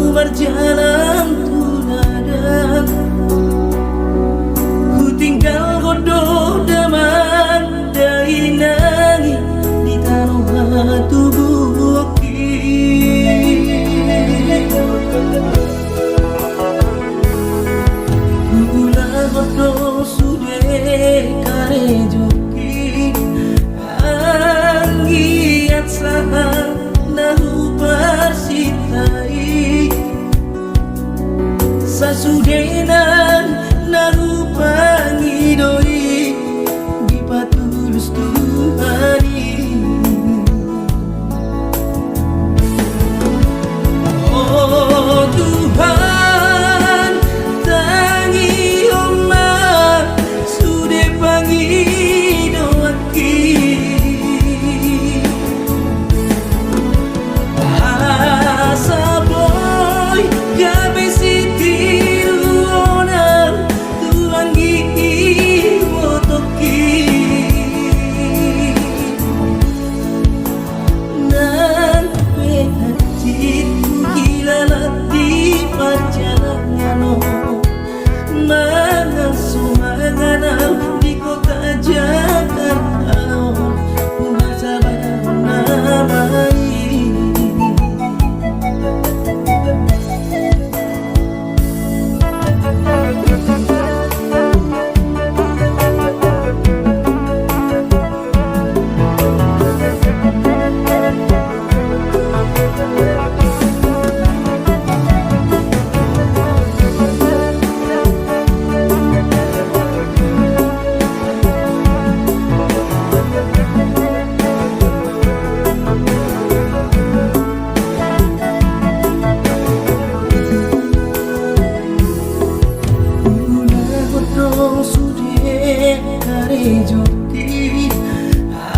berjalan tuladan, ku tinggal godok daman dari nangi di tanah tubuh gula godok sudah kare joki anggiat sahang nahu persitai sasudenan nahu pangidoi di patulus Tuhani. Oh Tuhan tangi omah sudah pangidoaki asa boy gabe siti luonar tuangi wotoki nan penhajiku hilalati perjalanan mangan sumanganau di kota Jakarta masa namai.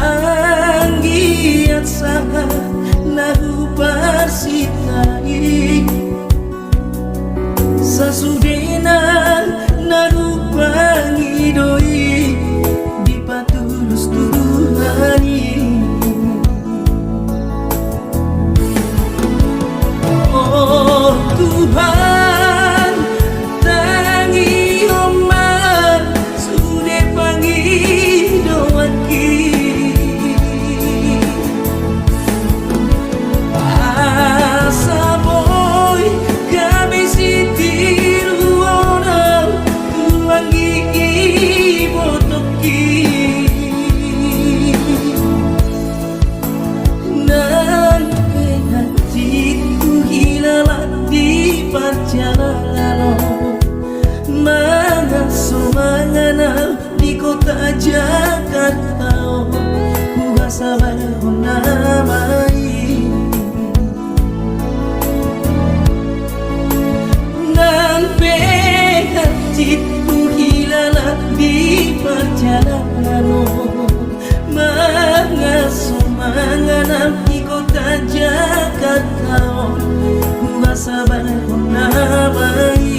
Anggiat saha nahu persitai sasudenan nahu pangidoi di patulus Tuhani. Oh Tuhan tangi omah sudah pangidoaki asa boy gabe siti luona tuangi botoki nan hatiku hilang di perjalanan mana sumangana di kota Jakarta ku sabar namai nan hatiku hilang di perjalanan mana sumangana di kota Jakarta ku sabar namai.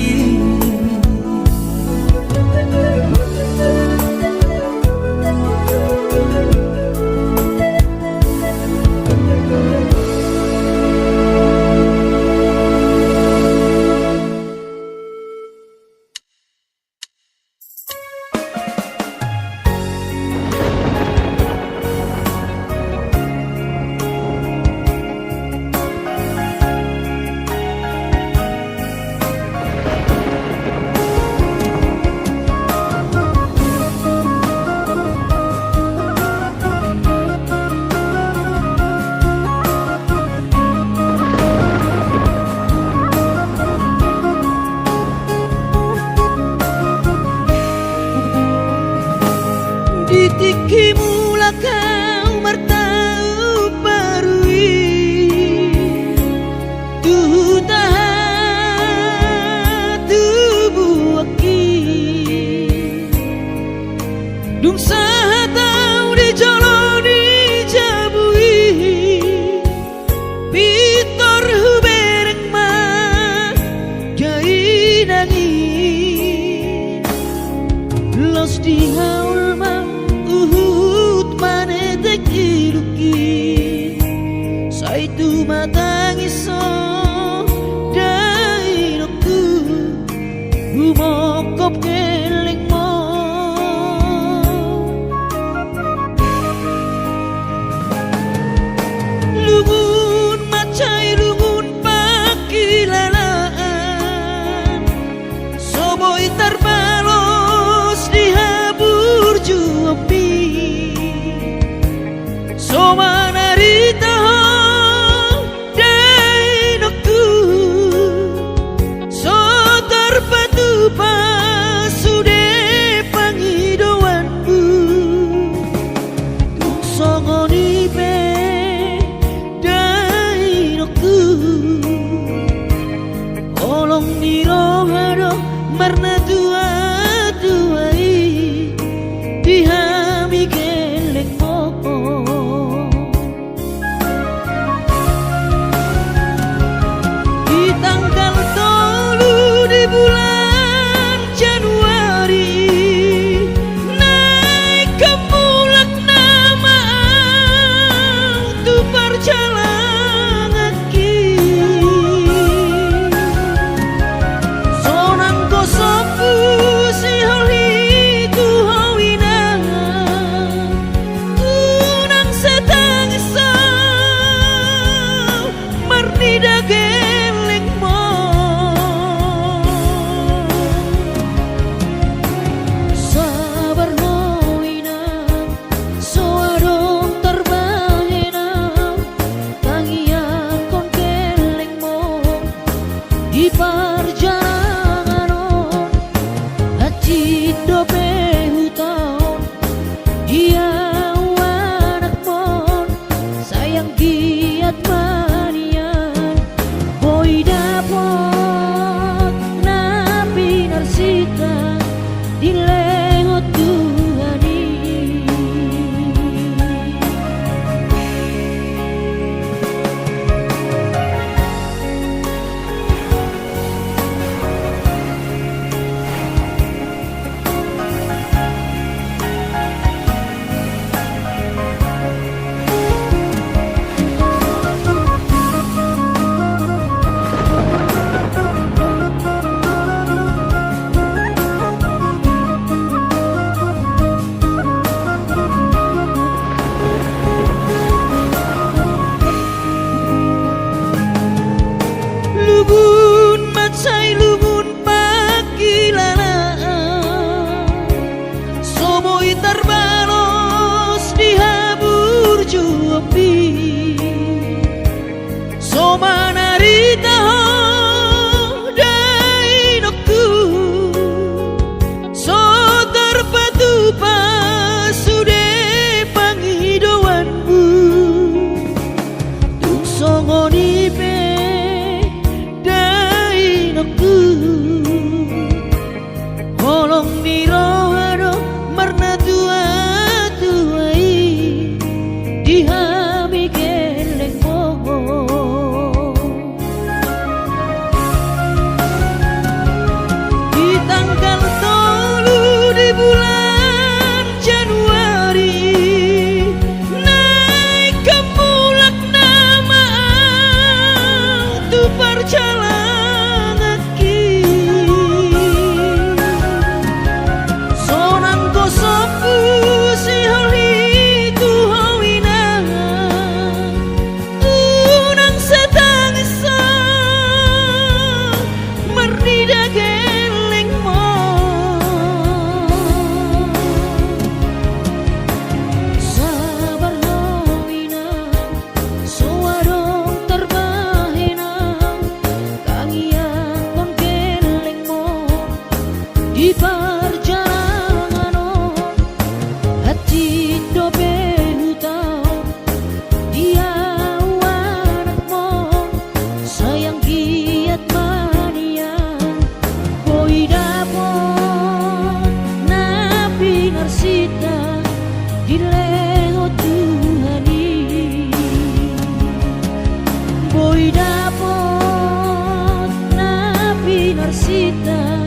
Tiki mula kau martau parui tu tahan tubuh aki dung sahatau di jalani jabui pitor hubereng ma jai nangi los di haul ma Sai tu matangis so terbalos di habur juapi somana ritaho dainoku so terpatu pasude pangidoanmu tung songoni pe dainoku holong nirohado marna tua tuai dihami geleng moho di tanggal 3 di bulan Januari naik kemulak nama tu perjalanan aki sonang kosopu si holi tu hawina unang setangisa mernida geleng mo sabar hawina suarong terbahina kangian kon geleng mo di perjalanan hati dobe hutau dia anakmu sayang giat manian boy dapon napi narsita dileho Tuhani boy dapon napi narsita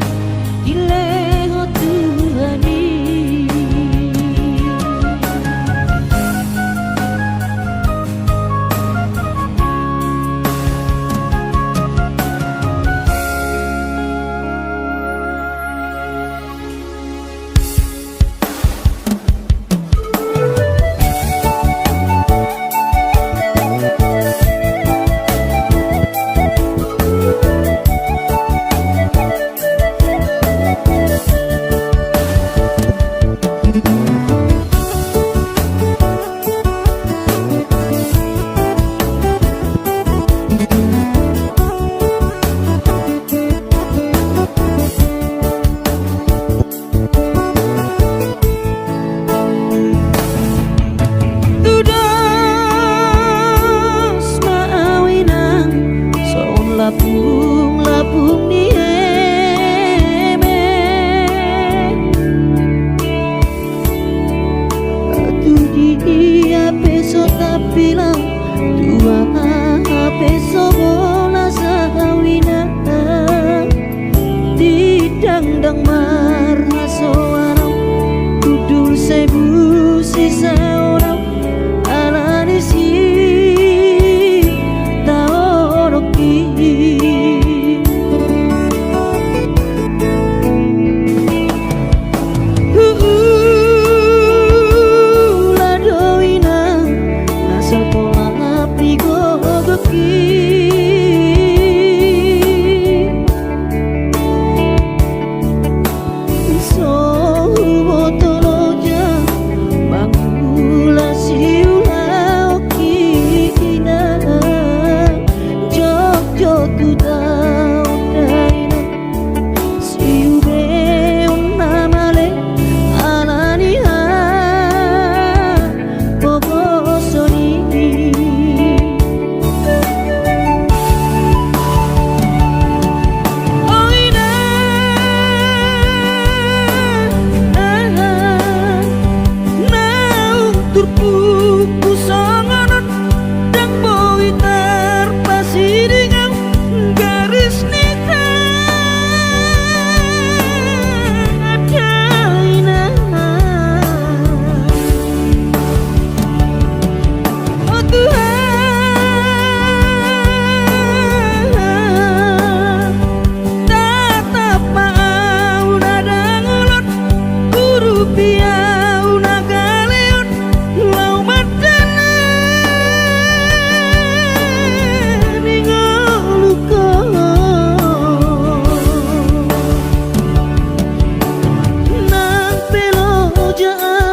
dileho Tuhani. Tudos maawinang soon lapung ni eme atu dia peso tapilang tua peso bola sahawina didang-dang marhaso arau dudul sebu sisa orang alani si taoroki ladoina asal pola pigogoki so botoloja bangula siula okina jogjo tu tau daina siube unamale alani ha bogosoni oina naung turpuku songonon dang boi terpasidingang garis nita adaina oh Tuhan tatap mau nadang ulun guru piau nagaleon lau madana ningoluko nang pelo jaan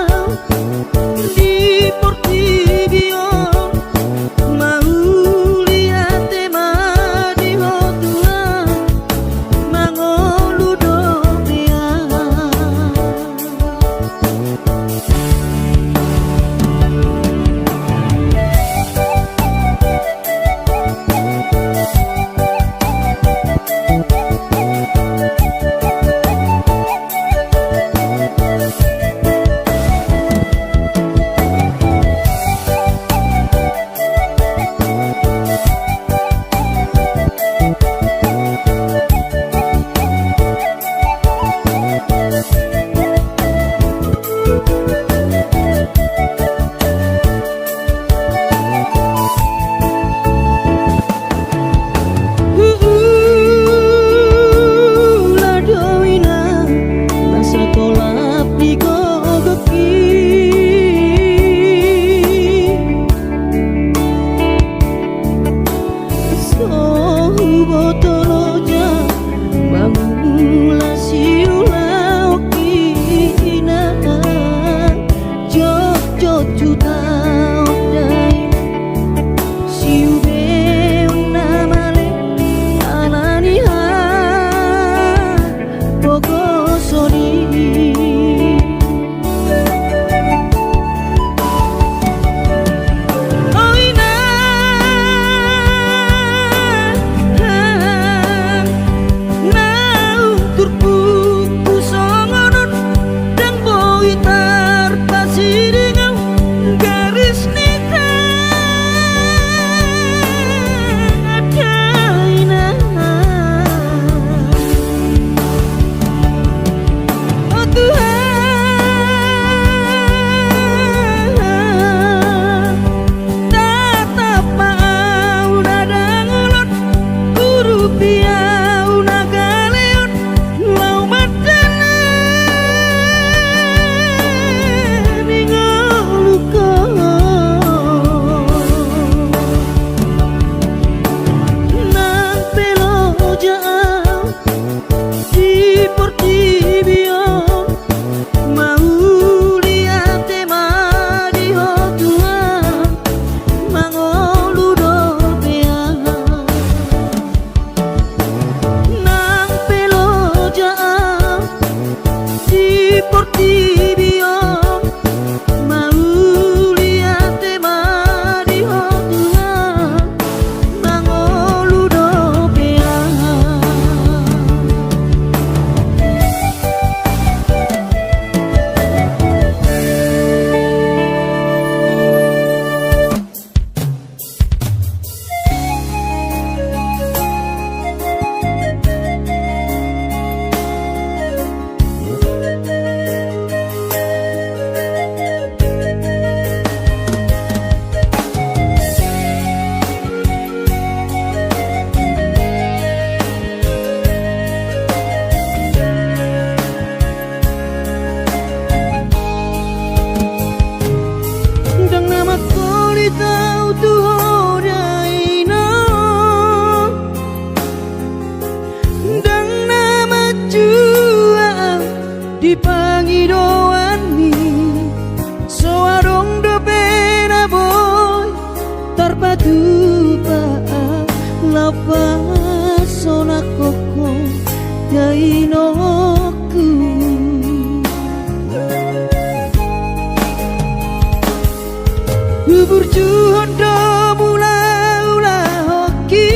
Burjuhondo mula-ula hoki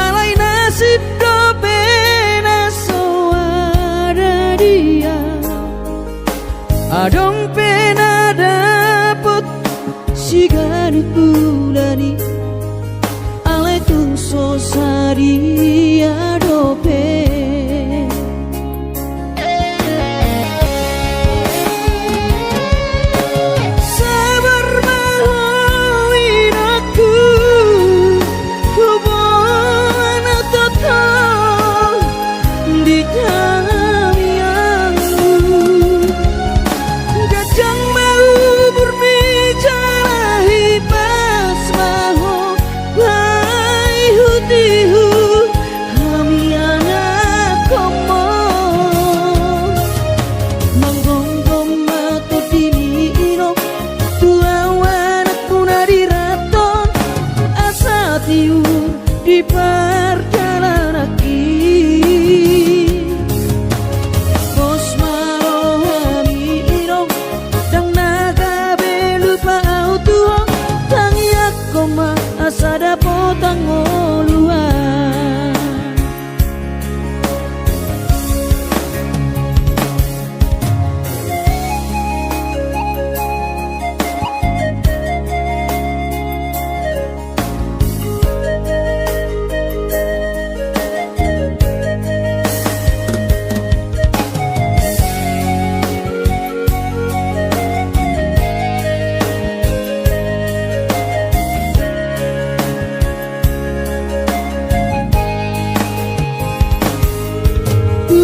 alai nasib do pena soara dia adong pena dapet sigari bulani alai tung sosari adope di perjalanan bos marohami ino dang naga belupa auto tangiak koma asada potang oluan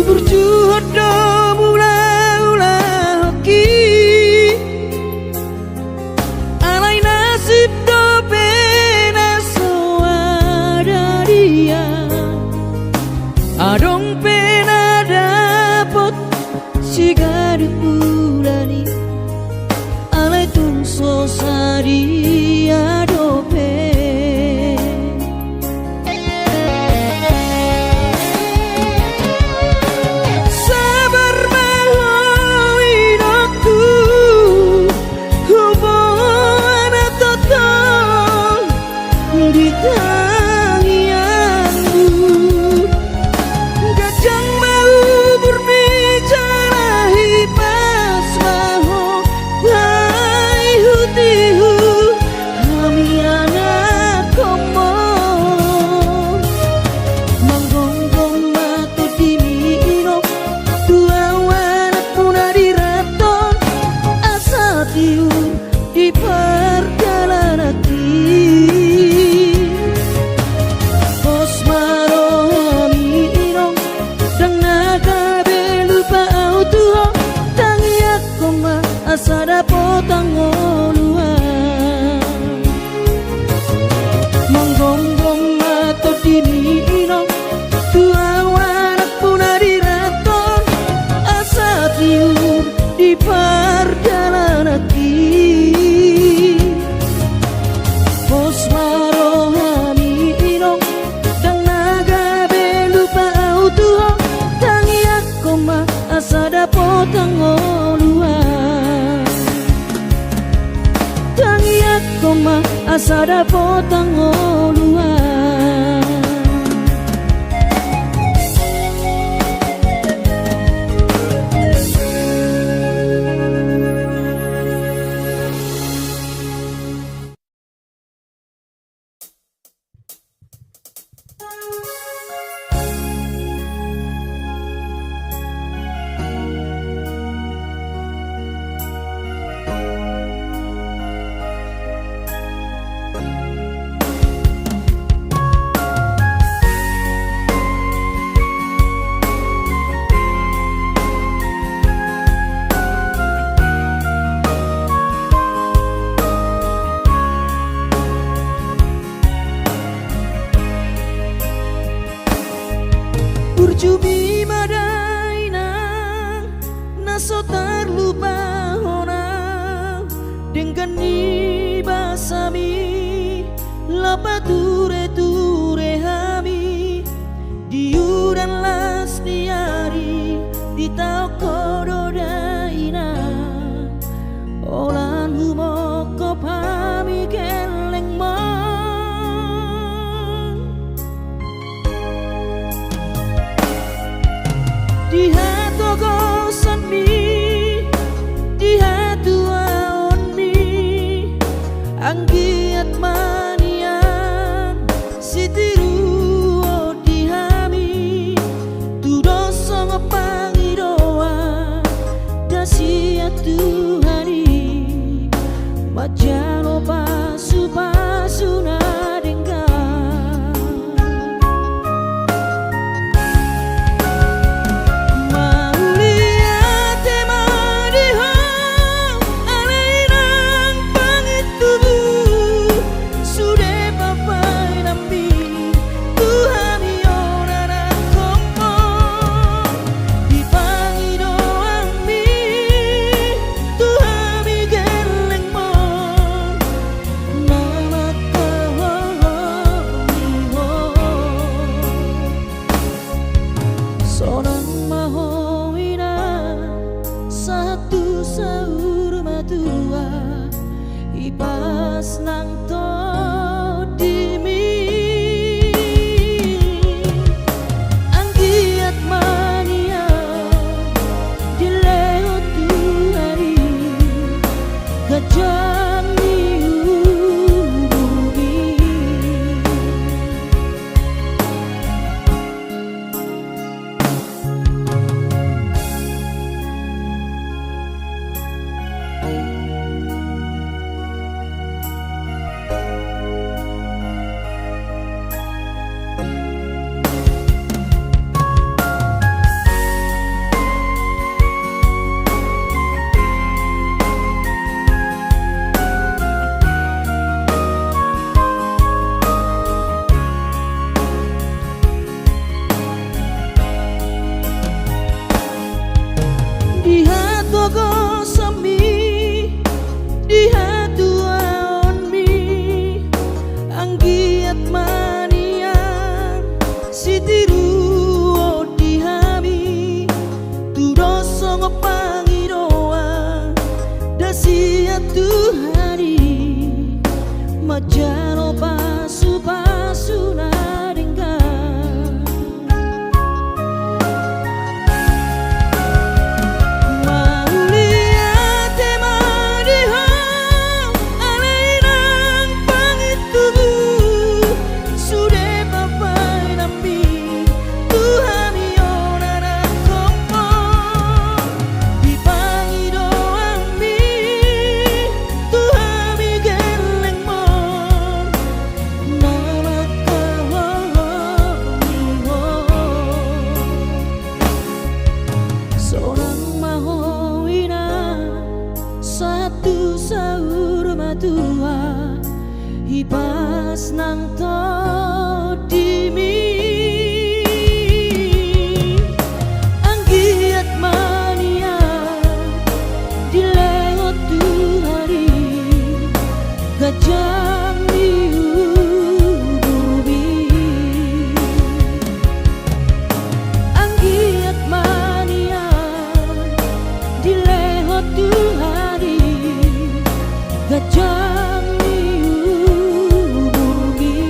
Burjuhondo mula-ula hoki alai nasib do pena soada dia adong pena dapot sigari bulani alai tung sosari adope di perjalanan bos marohami ino dang naga belupa auto tangiak koma asada potang oluan manggonggong mato dini ino tua wanak punari raton asa tiur di perjalanan bos marohami ino dang naga belupa auto tangiak koma asada potang oluan tangiak koma asada potang oluan Burjubi madaina naso terlupa hona dengan ni basami lapa ture hami diuran las diari di tau kododaina. anggiat manian sitiru dihami tudoso ngepangidoa dasia Tuhani majano pasu-pasu nadengga ibas nang to dimi anggiat mania dileo Tuhani gajang bumi Dihato sami dihato aonmi anggiat manian sitiru dihami tudoso ngepangidoa dasia Tuhani majano pasu-pasu nadengga satu sahur matua ibas nang to dimi anggiat mania dileo Tuhani gajang bumi anggiat mania dileo Tuhani gajang bumi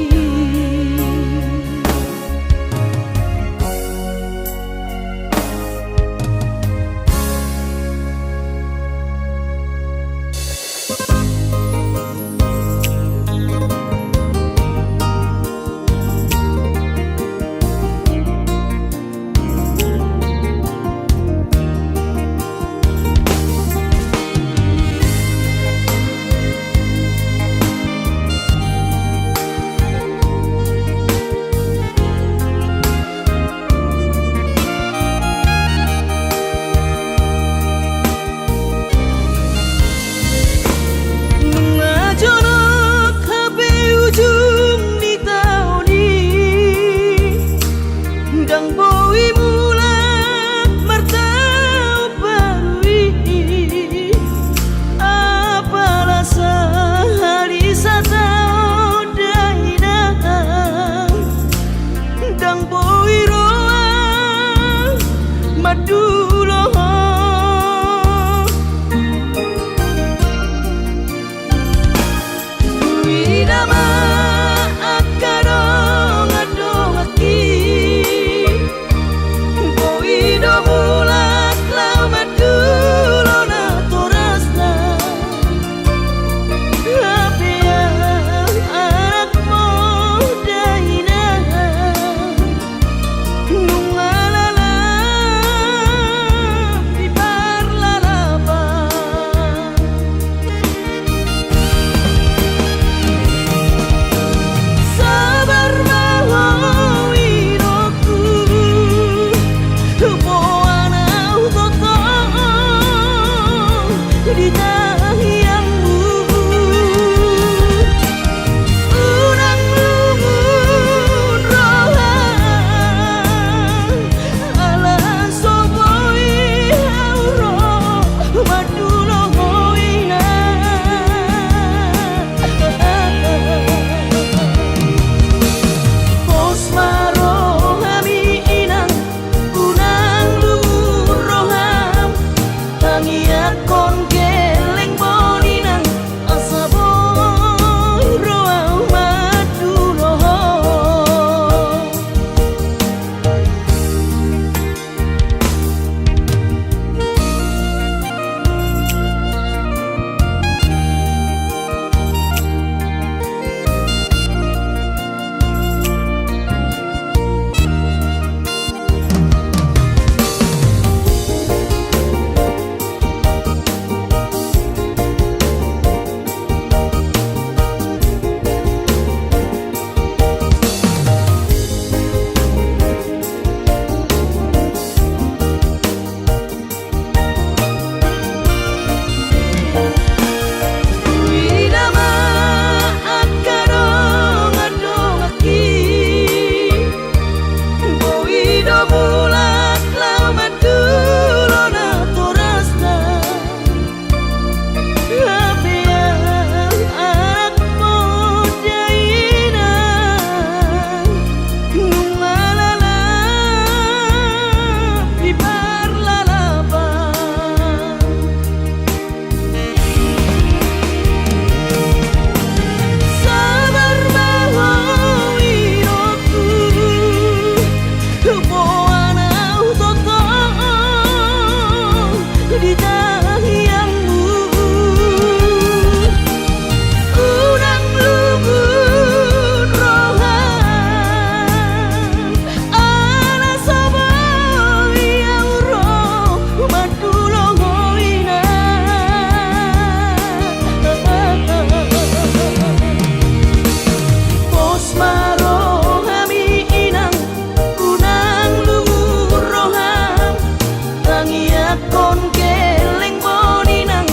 kon keling boni nang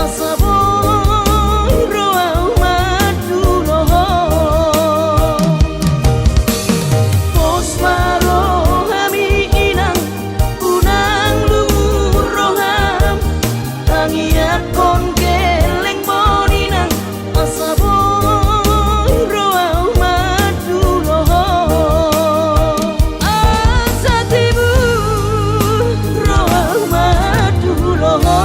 asa boy roa madu loho pos maro hami inang unang lumur roham tangia kon keling boni nang asa boy roa madu loho asa tibu roa madu loho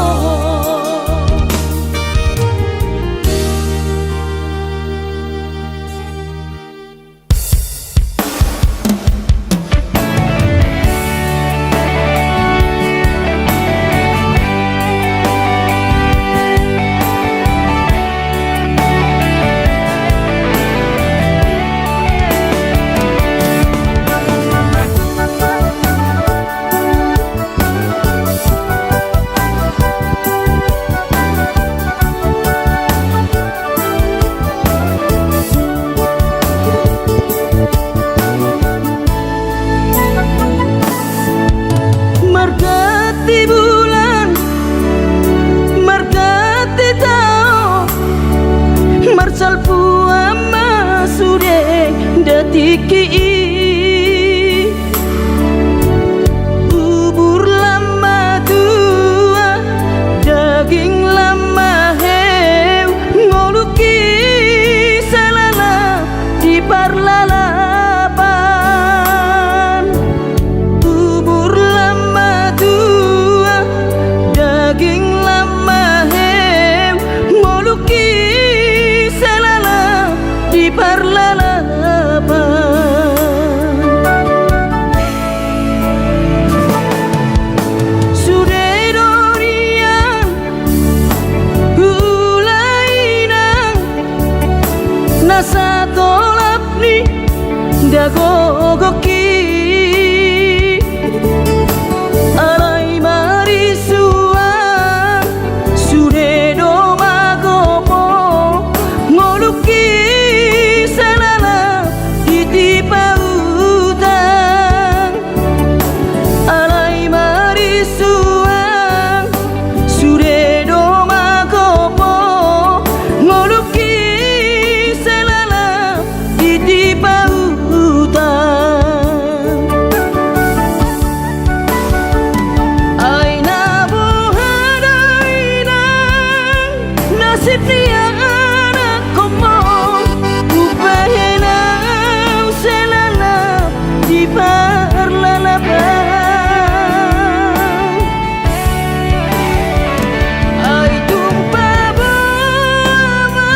Margati bulan, margati tao, marsal puama sude datiki bubur lama tua, daging lama heu, ngoluki salala di parlalapan bubur lama tua, daging lama heu, ngoluki salala di parlalapan sude dorian hulainang nasa tolap ni dagogoki alai marisuan sude do magopo ngoluki salala titipa utang alai marisuan sude do magopo ngoluki salala titipa utang ay nabuhadainang nasib niya anak ko mo upahenang selala di parlalaban ay tumpah bama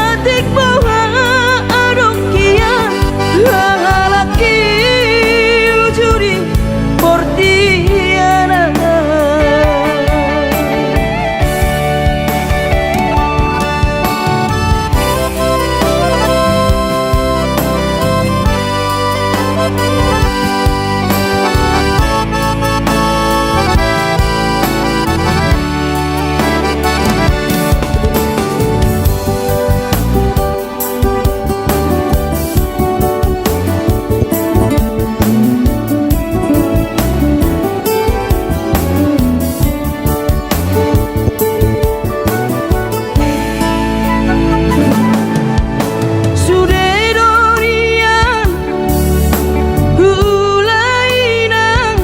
adik bawa adokia lalaki ujuri portiana sude dorian hulainang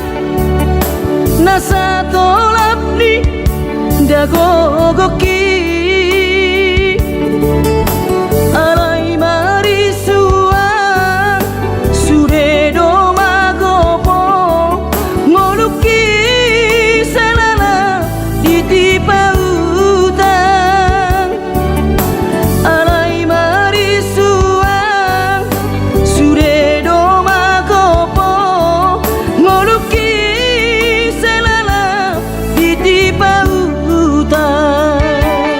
nasa tolap ni dagogoki alai marisuan sude do magopo ngoluki salala titipa utang alai marisuan sude do magopo ngoluki salala titipa utang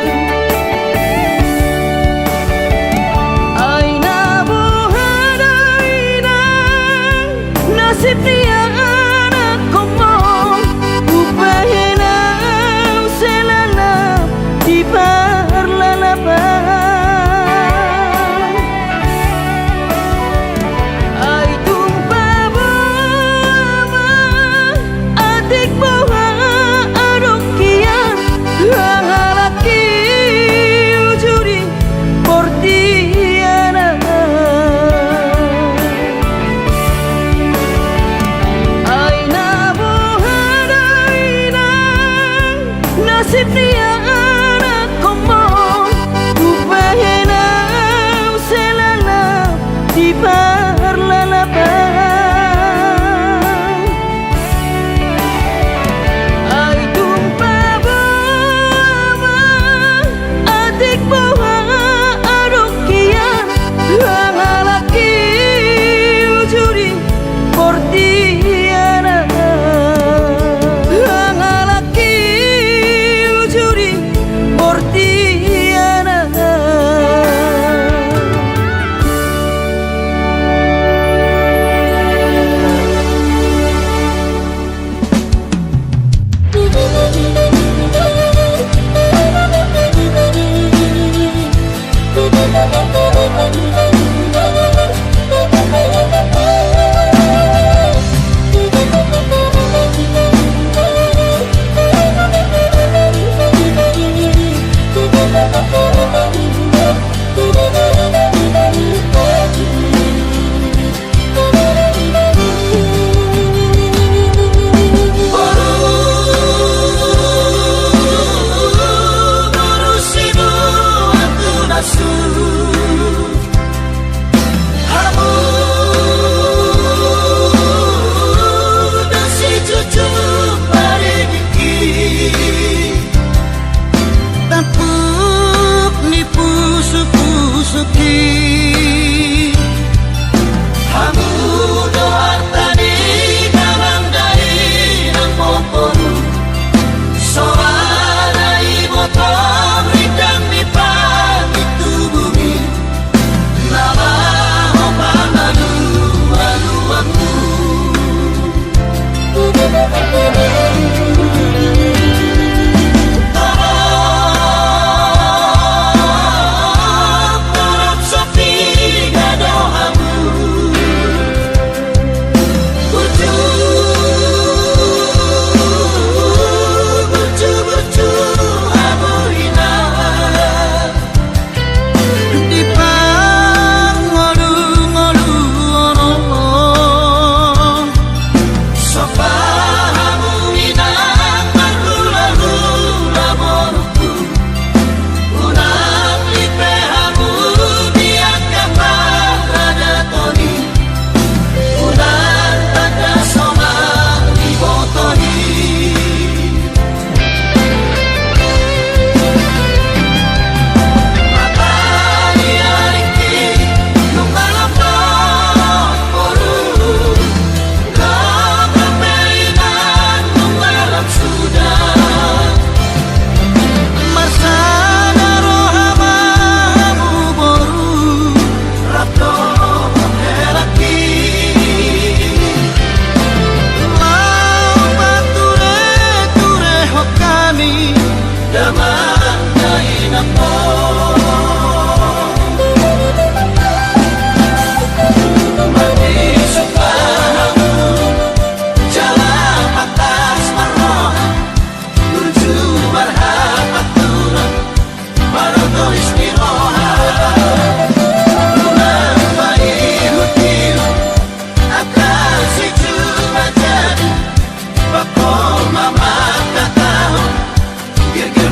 Sipniana como Upahena selala di parlalabang Ay tumpaba adik bawa arokian Hangalaki ujuri portiana Hangalaki ujuri portiana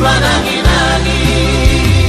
Manangin-angin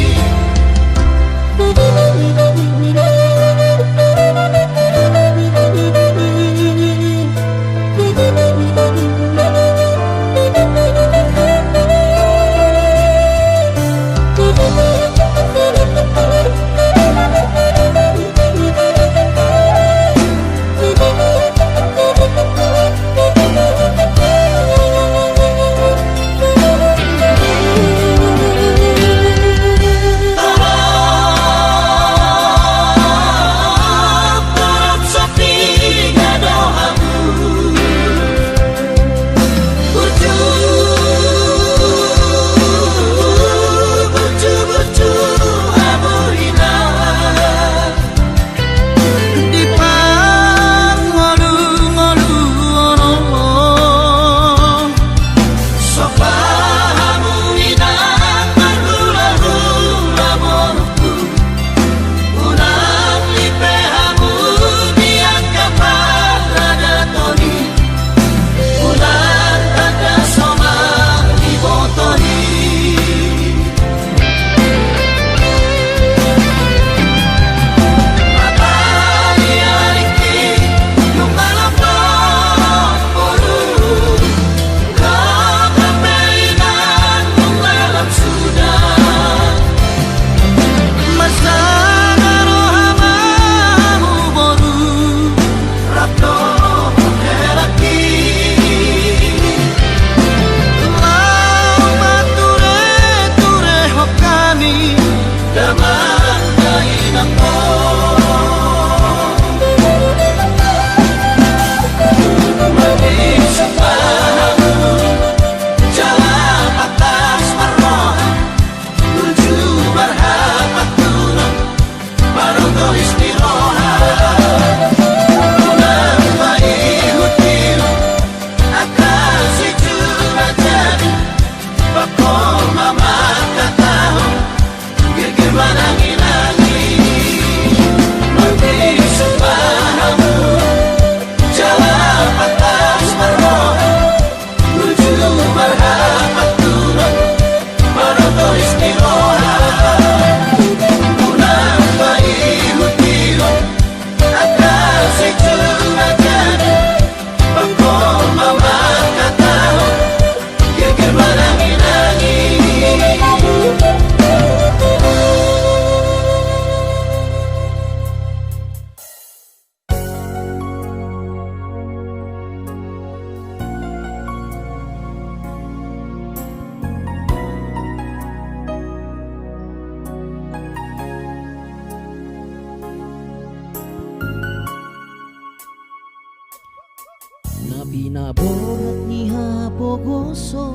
borat niha bogoso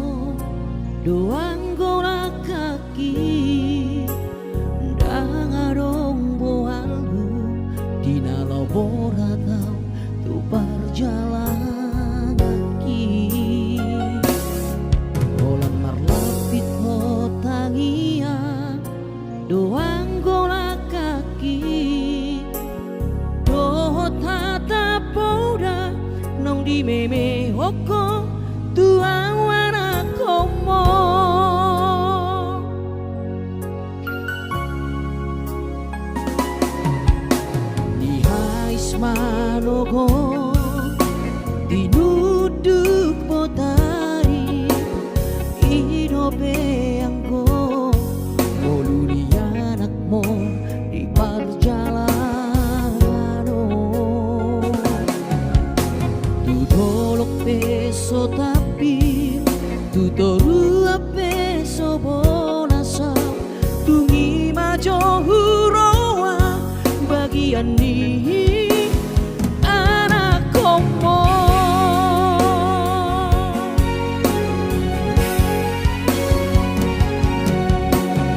doang gora kaki dangarong boalu dina lo borat tu perjalanan ki olam marlapit ho tangia doang gora kaki dohot hata poda nong di meme hoko tu awana komo di hais manogo dinuduk potari idope angko moluni anakmu di perjalanan tu dolok peso tapi tu toru peso bonasa tu ngima johuroa bagian ni anak komo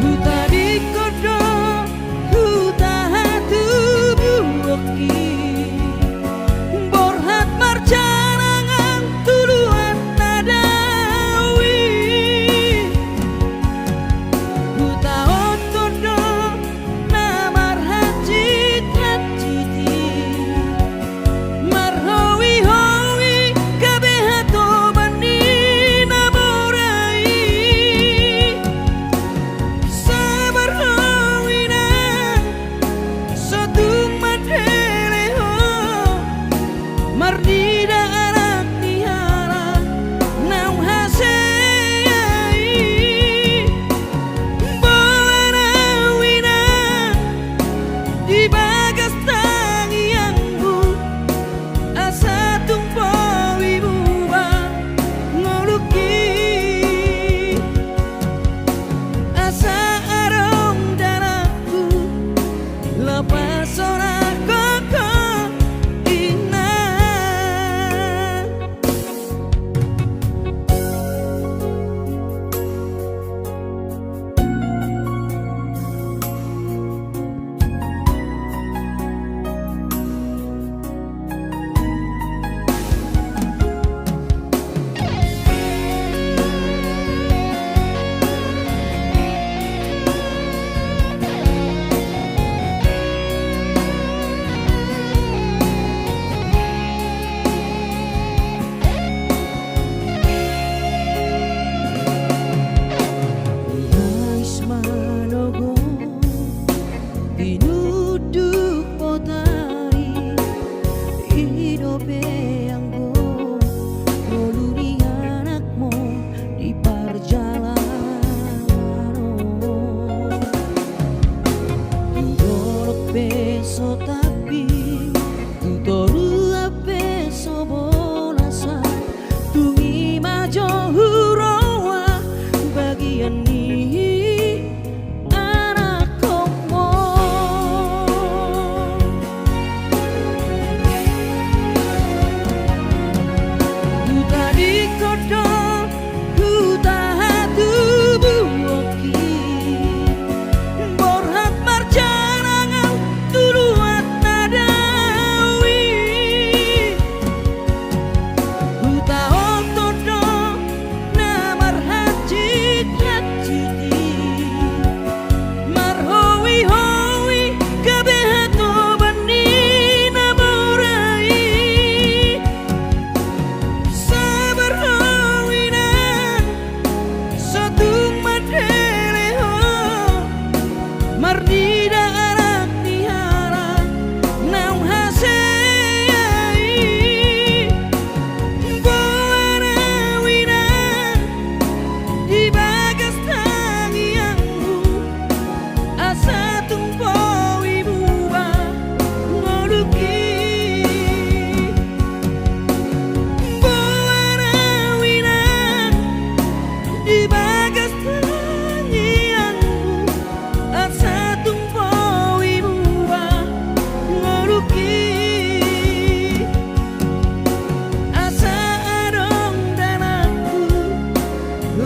huta di kodo huta hatu buoki borhat marjanangan tuluan nadawi huta otodo namar hajit hajiti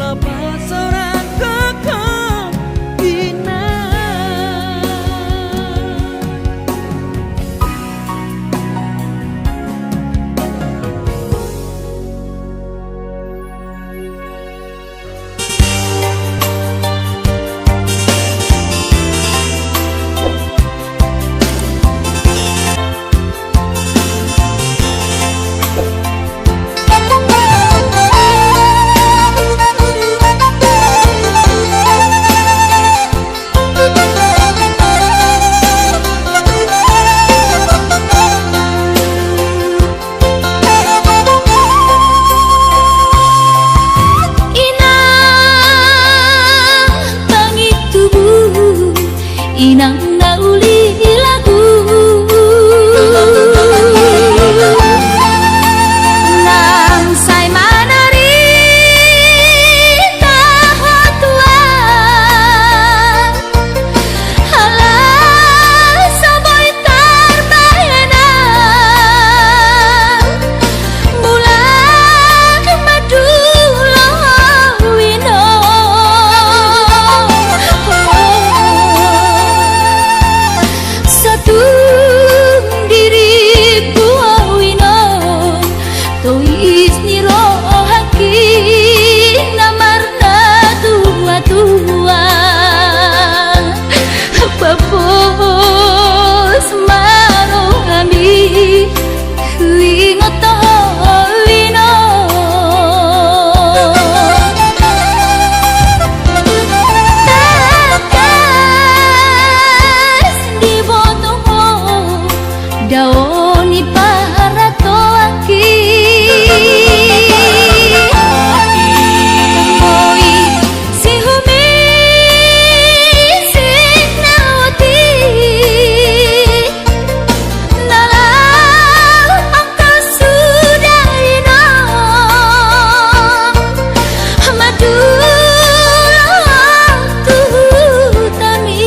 lepas seorang kekembinan. Inang nauli lagu nang say manari tahatuan halah saboy tarbayanan bulan madulo wino satung diriku awino tois niro haki namarna tua-tua papos maro kami kuingoto wino takas di botoho daoni para toaki Moi si humi si nawati nalang ang kasudayna madulang tuhutami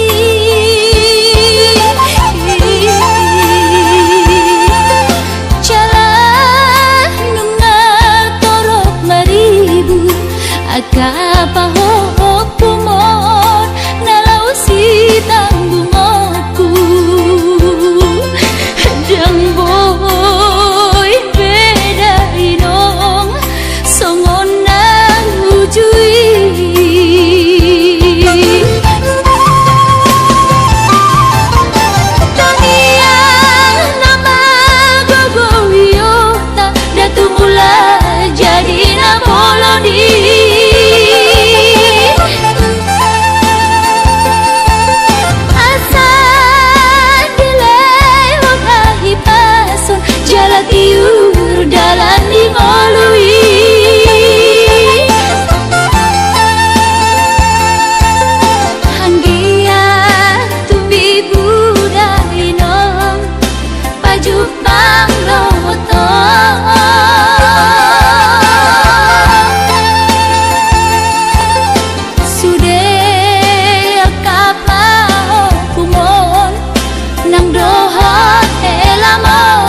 jalan nungal torok maribu agapahok kumon nalaw si tangbungotku jang boy beda inong songon nang ujui Taniang nama gogowiota datu mula jadi na bolodi asa dilay wakahi pason jalan iur dalan di ngolui hanggia tumbi budaynom pajupang roto sude kapao kumon nang dohot elamon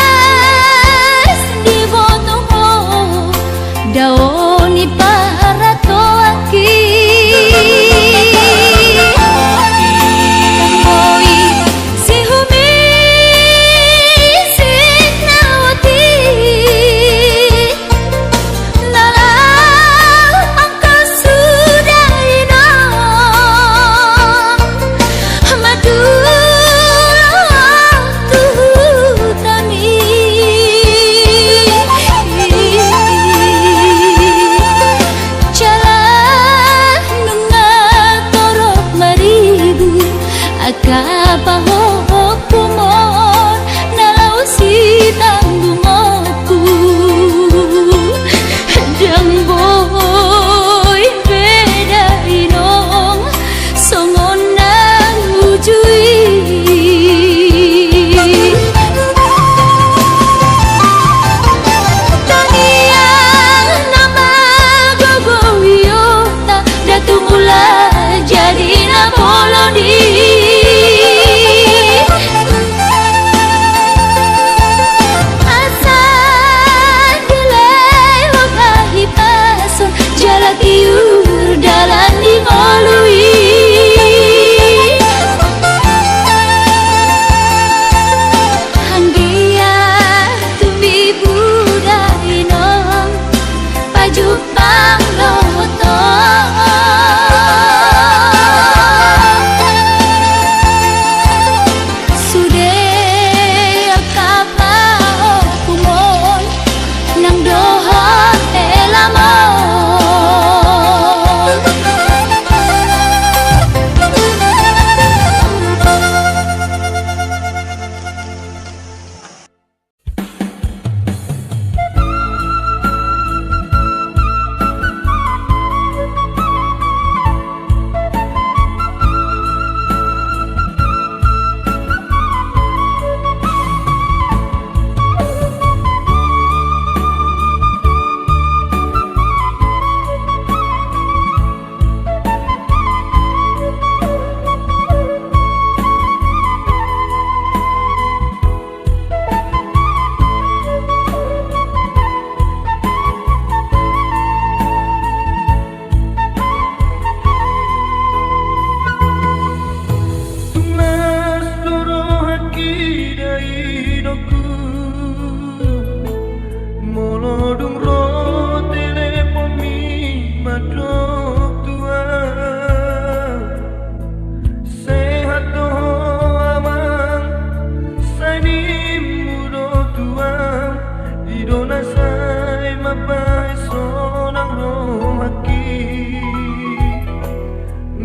takas di botoho daoni para toaki Moi si humi si nawati nalang ang kasudayna madulang tuhutami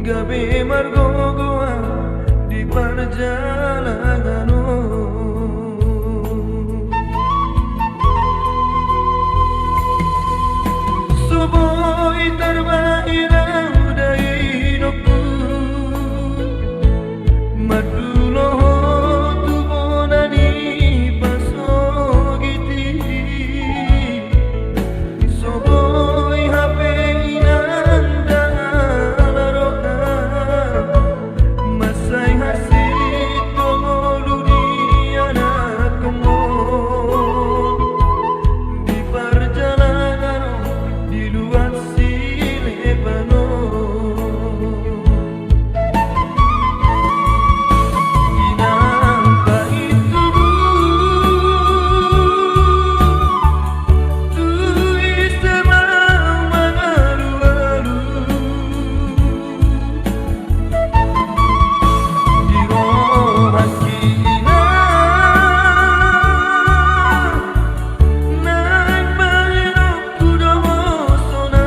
gabe margogoa di perjalananmu. Soboi terbairau dari hidupku, maduloho tu bonani pasogiti. Soboi hape inanda laroha, masai hasit tolu di anak kemon. Di perjalanan di luar si Lebanon, inangka itu tu isema mangalu-alu di rohan kina naik bayar kuda sona.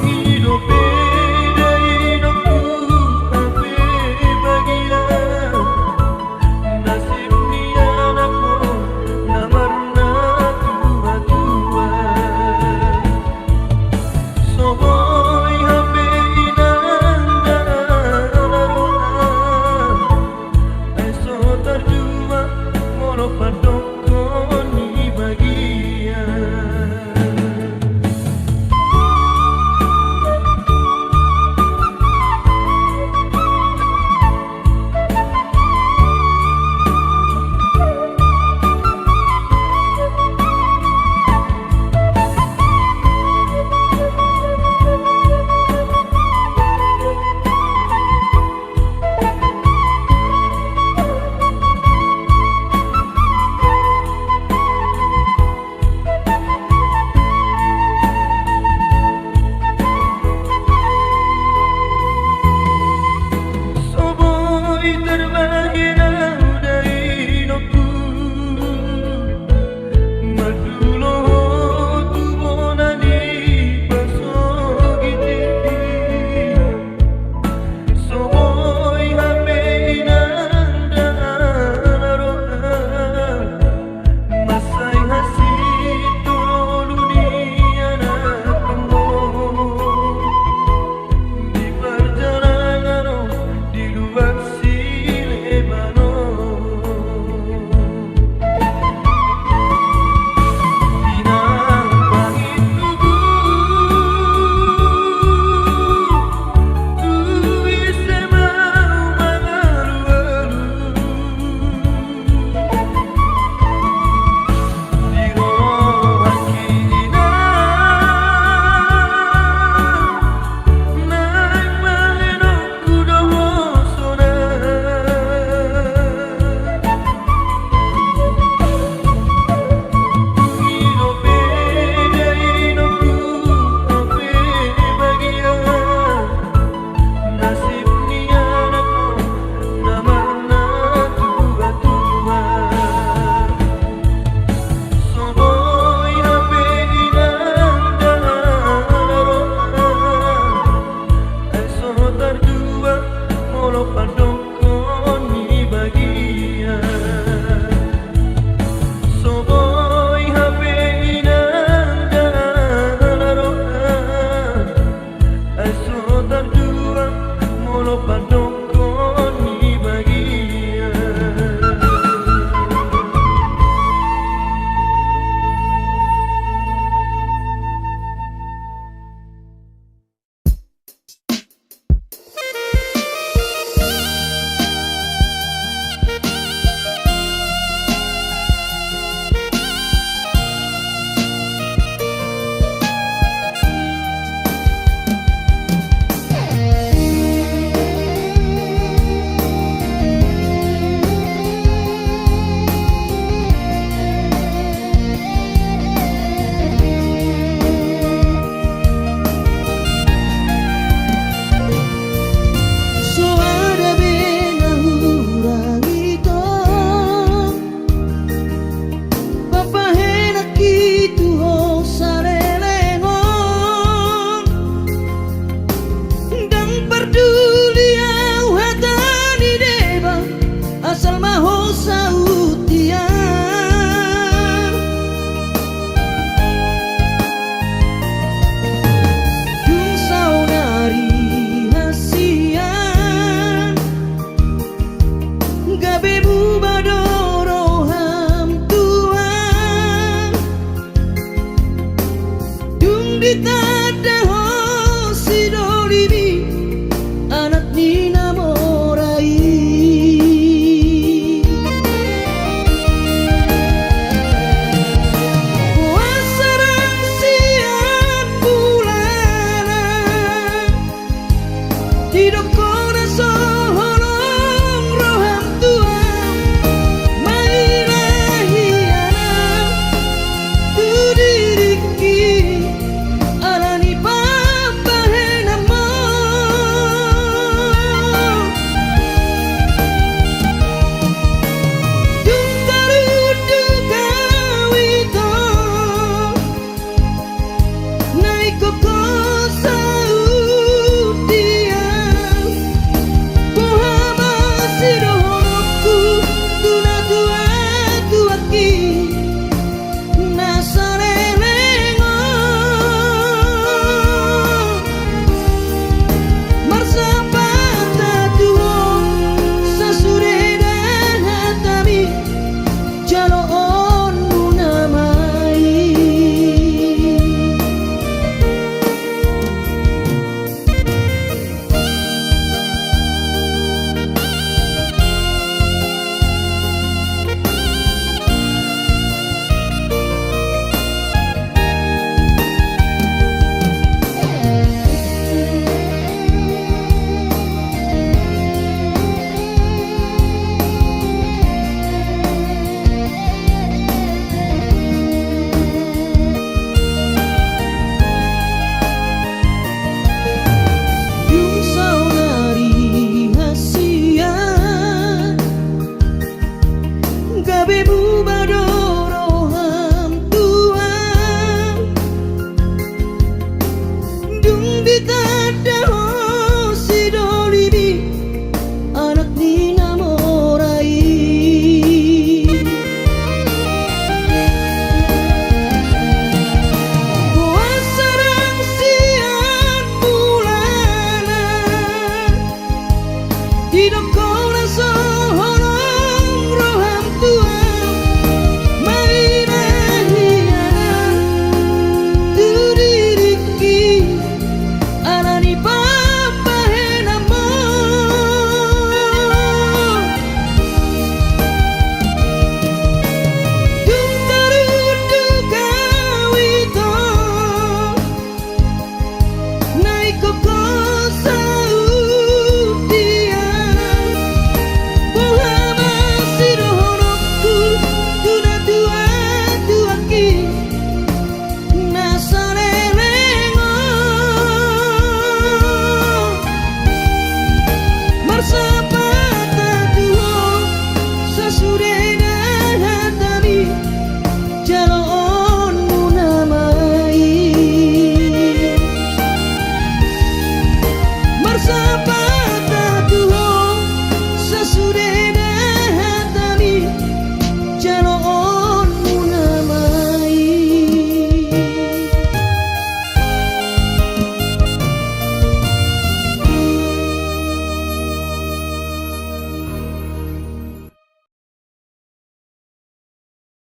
Hidup beda hidupku ape bagia, nasib ni anakmu namarna tua-tua. Soboi hape inanda laroha, eso terjua monopan